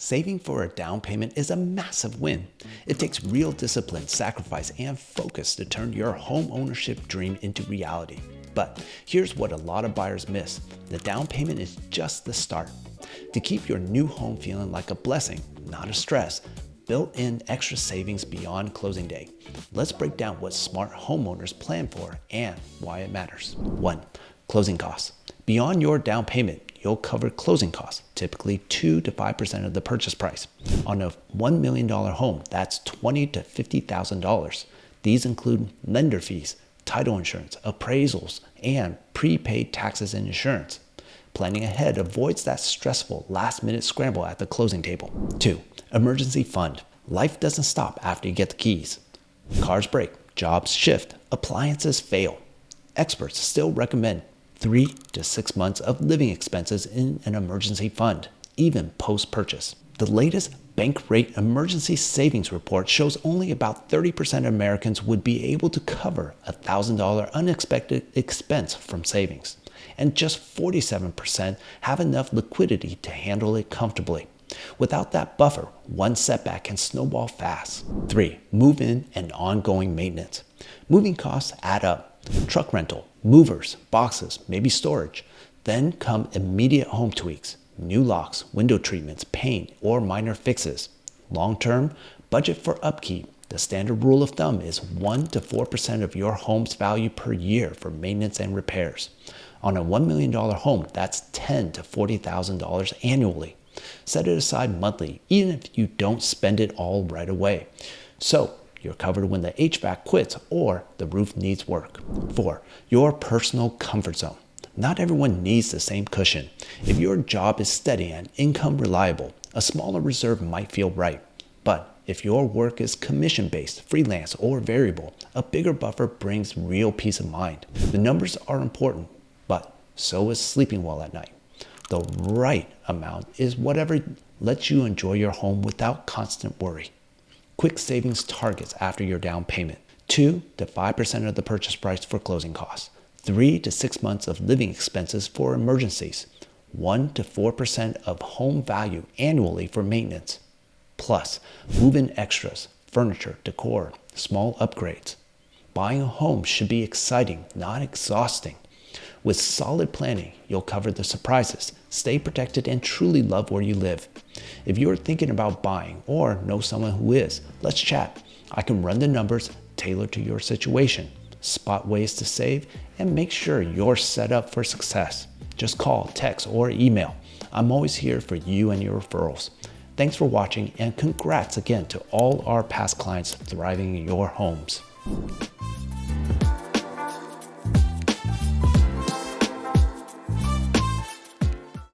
Saving for a down payment is a massive win. It takes real discipline, sacrifice, and focus to turn your home ownership dream into reality. But here's what a lot of buyers miss. The down payment is just the start. To keep your new home feeling like a blessing, not a stress, built in extra savings beyond closing day. Let's break down what smart homeowners plan for and why it matters. 1. Closing costs. Beyond your down payment, you'll cover closing costs, typically 2 to 5% of the purchase price. On a $1 million home, that's $20,000 to $50,000. These include lender fees, title insurance, appraisals, and prepaid taxes and insurance. Planning ahead avoids that stressful last-minute scramble at the closing table. 2. Emergency fund. Life doesn't stop after you get the keys. Cars break, jobs shift, appliances fail. Experts still recommend 3 to 6 months of living expenses in an emergency fund, even post-purchase. The latest bank rate emergency savings report shows only about 30% of Americans would be able to cover a $1,000 unexpected expense from savings, and just 47% have enough liquidity to handle it comfortably. Without that buffer, one setback can snowball fast. 3. Move-in and ongoing maintenance. Moving costs add up. Truck rental, movers, boxes, maybe storage. Then come immediate home tweaks, new locks, window treatments, paint, or minor fixes. Long-term, budget for upkeep. The standard rule of thumb is 1 to 4% of your home's value per year for maintenance and repairs. On a $1 million home, that's $10,000 to $40,000 annually. Set it aside monthly, even if you don't spend it all right away. So, you're covered when the HVAC quits or the roof needs work. 4. Your personal comfort zone. Not everyone needs the same cushion. If your job is steady and income reliable, a smaller reserve might feel right. But if your work is commission-based, freelance, or variable, a bigger buffer brings real peace of mind. The numbers are important, but so is sleeping well at night. The right amount is whatever lets you enjoy your home without constant worry. Quick savings targets after your down payment. 2 to 5% of the purchase price for closing costs. 3 to 6 months of living expenses for emergencies. 1 to 4% of home value annually for maintenance. Plus, move-in extras, furniture, decor, small upgrades. Buying a home should be exciting, not exhausting. With solid planning, you'll cover the surprises, stay protected, and truly love where you live. If you're thinking about buying or know someone who is, let's chat. I can run the numbers tailored to your situation, spot ways to save, and make sure you're set up for success. Just call, text, or email. I'm always here for you and your referrals. Thanks for watching, and congrats again to all our past clients thriving in your homes.